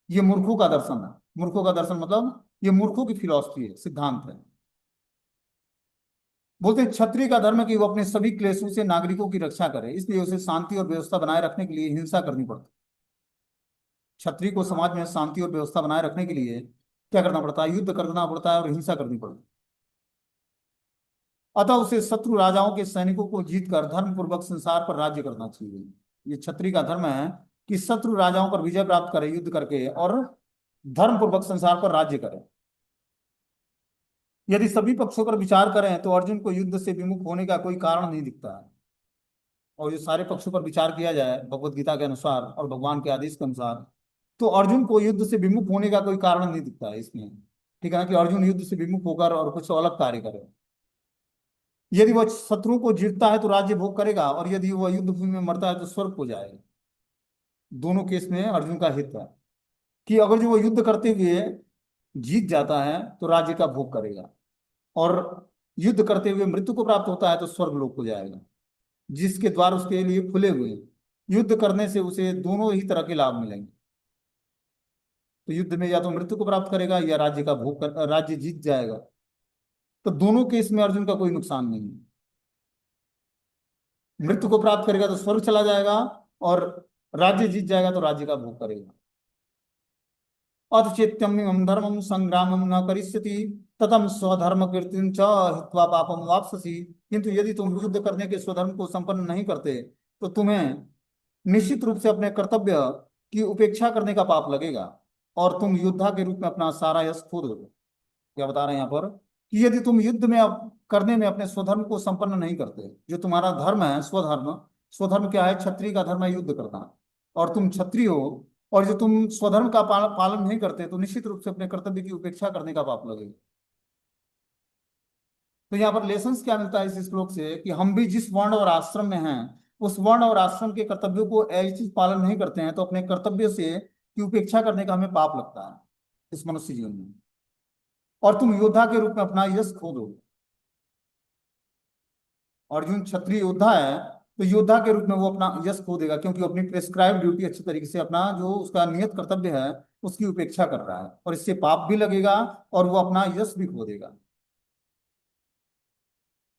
[SPEAKER 1] ये मूर्खों का दर्शन है। मूर्खों का दर्शन मतलब ये मूर्खों की फिलॉसफी है, सिद्धांत है। बोलते हैं क्षत्रिय का धर्म है कि वो अपने सभी क्लेशों से नागरिकों की रक्षा करे, इसलिए उसे शांति और व्यवस्था बनाए रखने के लिए हिंसा करनी पड़ती है। क्षत्रिय को समाज में शांति और व्यवस्था बनाए रखने के लिए क्या करना पड़ता है? युद्ध करना पड़ता है और हिंसा करनी पड़ती है। अतः उसे शत्रु राजाओं के सैनिकों को जीतकर धर्म पूर्वक संसार पर राज्य करना चाहिए। ये क्षत्रिय का धर्म है कि शत्रु राजाओं पर विजय प्राप्त करे युद्ध करके, और धर्म पूर्वक संसार पर राज्य करे। यदि सभी पक्षों पर विचार करें तो अर्जुन को युद्ध से विमुख होने का कोई कारण नहीं दिखता है। और ये सारे पक्षों पर विचार किया जाए भगवत गीता के अनुसार और भगवान के आदेश के अनुसार, तो अर्जुन को युद्ध से विमुख होने का कोई कारण नहीं दिखता है इसमें। ठीक है ना? कि अर्जुन युद्ध से विमुख होकर और कुछ अलग कार्य करे। यदि वह शत्रुओं को जीतता है तो राज्य भोग करेगा, और यदि वह युद्ध भूमि में मरता है तो स्वर्ग हो जाएगा। दोनों केस में अर्जुन का हित है कि अगर जो वो युद्ध करते हुए जीत जाता है तो राज्य का भोग करेगा, और युद्ध करते हुए मृत्यु को प्राप्त होता है तो स्वर्ग लोक हो जाएगा, जिसके द्वार उसके लिए खुले हुए हैं। युद्ध करने से उसे दोनों ही तरह के लाभ मिलेंगे। तो युद्ध में या तो मृत्यु को प्राप्त करेगा या राज्य का राज्य जीत जाएगा। तो दोनों केस में अर्जुन का कोई नुकसान नहीं है। मृत्यु को प्राप्त करेगा तो स्वर्ग चला जाएगा, और राज्य जीत जाएगा तो राज्य का भोग करेगा। अथ चेत्यम धर्मम संग्रामम न करिष्यति ततम स्वधर्म कीर्तिं च हित्वा पापम वाप्स्यसि। किंतु यदि तुम युद्ध करने के स्वधर्म को संपन्न नहीं करते तो तुम्हें निश्चित रूप से अपने कर्तव्य की उपेक्षा करने का पाप लगेगा, और तुम योद्धा के रूप में अपना सारा यश खो दोगे। क्या बता रहे हैं यहाँ पर? कि यदि तुम युद्ध में करने में अपने स्वधर्म को संपन्न नहीं करते, जो तुम्हारा धर्म है स्वधर्म। स्वधर्म क्या है? क्षत्रिय का धर्म है युद्ध करना, और तुम क्षत्रिय हो, और जो तुम स्वधर्म का पालन नहीं करते तो निश्चित रूप से अपने कर्तव्य की उपेक्षा करने का पाप लगेगा। तो यहाँ पर लेसन्स क्या मिलता है इस श्लोक से? कि हम भी जिस वर्ण और आश्रम में हैं, उस वर्ण और आश्रम के कर्तव्यों को ऐसे पालन नहीं करते हैं तो अपने कर्तव्य से की उपेक्षा करने का हमें पाप लगता है इस मनुष्य जीवन में, और तुम योद्धा के रूप में अपना यश खो दोगे। अर्जुन क्षत्रिय योद्धा है, तो योद्धा के रूप में वो अपना यश खो देगा, क्योंकि वो अपनी प्रेस्क्राइब ड्यूटी अच्छी तरीके से, अपना जो उसका नियत कर्तव्य है उसकी उपेक्षा कर रहा है, और इससे पाप भी लगेगा और वो अपना यश भी खो देगा।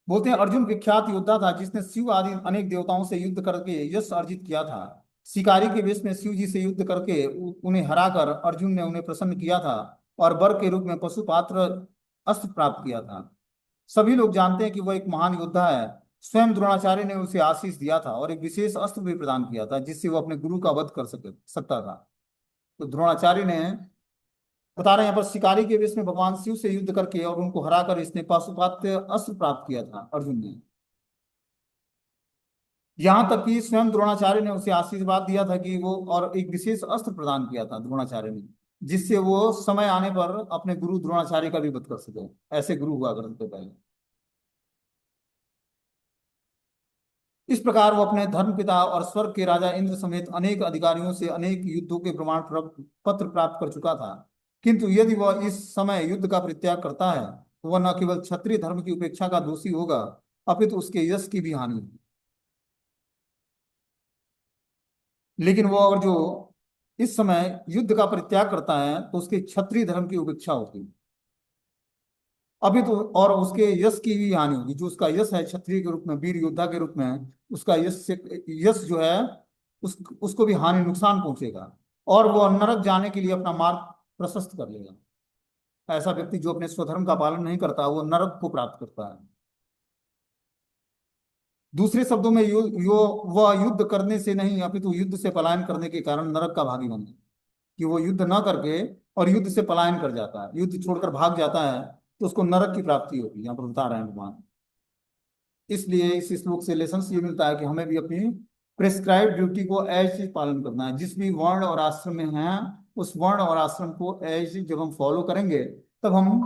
[SPEAKER 1] बोलते हैं अर्जुन विख्यात योद्धा था जिसने शिव आदि अनेक देवताओं से युद्ध करके यश अर्जित किया था। शिकारी के वेश में शिव जी से युद्ध करके उन्हें हराकर अर्जुन ने उन्हें प्रसन्न किया था, और वर के रूप में पशुपात्र अस्त्र प्राप्त किया था। सभी लोग जानते हैं कि वह एक महान योद्धा है। स्वयं द्रोणाचार्य ने उसे आशीष दिया था और एक विशेष अस्त्र भी प्रदान किया था जिससे वो अपने गुरु का वध कर सकता था। तो द्रोणाचार्य ने, बता रहे हैं यहाँ पर, शिकारी के वेश में भगवान शिव से युद्ध करके और उनको हराकर इसने पाशुपात्य अस्त्र प्राप्त किया था अर्जुन ने। यहाँ तक कि स्वयं द्रोणाचार्य ने उसे आशीर्वाद दिया था कि वो, और एक विशेष अस्त्र प्रदान किया था द्रोणाचार्य ने, जिससे वो समय आने पर अपने गुरु द्रोणाचार्य का भी वध कर सके। ऐसे गुरु हुआ करते पहले। इस प्रकार वो अपने धर्म पिता और स्वर्ग के राजा इंद्र समेत अनेक अधिकारियों से अनेक युद्धों के प्रमाण पत्र प्राप्त कर चुका था। किंतु यदि वह इस समय युद्ध का परित्याग करता है तो वह न केवल क्षत्रिय धर्म की उपेक्षा का दोषी होगा, अपितु उसके यश की भी हानि होगी। लेकिन वो अगर जो इस समय युद्ध का परित्याग करता है तो उसके क्षत्रिय धर्म की उपेक्षा होती है। अभी तो और उसके यश की भी हानि होगी, जो उसका यश है क्षत्रिय के रूप में, वीर योद्धा के रूप में, उसका यश से यश जो है उसको भी हानि, नुकसान पहुंचेगा। और वो नरक जाने के लिए अपना मार्ग प्रशस्त कर लेगा। ऐसा व्यक्ति जो अपने स्वधर्म का पालन नहीं करता वो नरक को प्राप्त करता है। दूसरे शब्दों में वह युद्ध करने से नहीं अपितु युद्ध से पलायन करने के कारण नरक का भागी बन, कि वो युद्ध न करके और युद्ध से पलायन कर जाता है, युद्ध छोड़कर भाग जाता है, तो उसको नरक की प्राप्ति होती है, यहाँ पर बता रहे हैं भगवान। इसलिए इस श्लोक से लेसन ये मिलता है कि हमें भी अपनी प्रेस्क्राइब ड्यूटी को ऐसे पालन करना है। जिस भी वर्ण और आश्रम में हैं उस वर्ण और आश्रम को ऐसे जब हम फॉलो करेंगे तब हम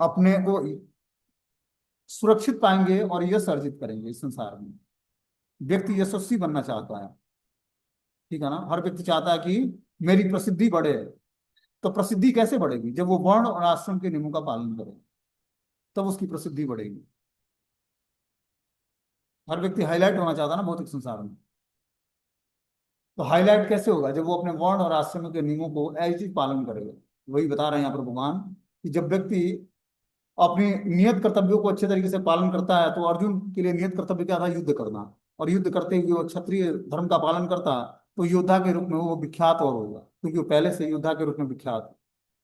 [SPEAKER 1] अपने को सुरक्षित पाएंगे और यश अर्जित करेंगे इस संसार में। व्यक्ति यशस्वी बनना चाहता है, ठीक है ना। हर व्यक्ति चाहता है कि मेरी प्रसिद्धि बढ़े। तो प्रसिद्धि कैसे बढ़ेगी? जब वो वर्ण और आश्रम के नियमों का पालन करे, तब उसकी प्रसिद्धि बढ़ेगी। हर व्यक्ति हाईलाइट होना चाहता है ना भौतिक संसार में। तो हाईलाइट कैसे होगा? जब वो अपने वर्ण और आश्रम के नियमों को ऐसे ही पालन करेगा। वही बता रहे हैं यहाँ पर भगवान कि जब व्यक्ति अपनी नियत कर्तव्यों को अच्छे तरीके से पालन करता है, तो अर्जुन के लिए नियत कर्तव्य क्या था? युद्ध करना। और युद्ध करते हुए वो क्षत्रिय धर्म का पालन करता, तो योद्धा के रूप में वो विख्यात और होगा, क्योंकि वो पहले से योद्धा के रूप में विख्यात है।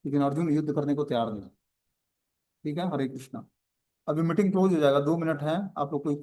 [SPEAKER 1] लेकिन अर्जुन युद्ध करने को तैयार नहीं। ठीक है, हरे कृष्णा। अभी मीटिंग क्लोज हो जाएगा, 2 मिनट है, आप लोग कोई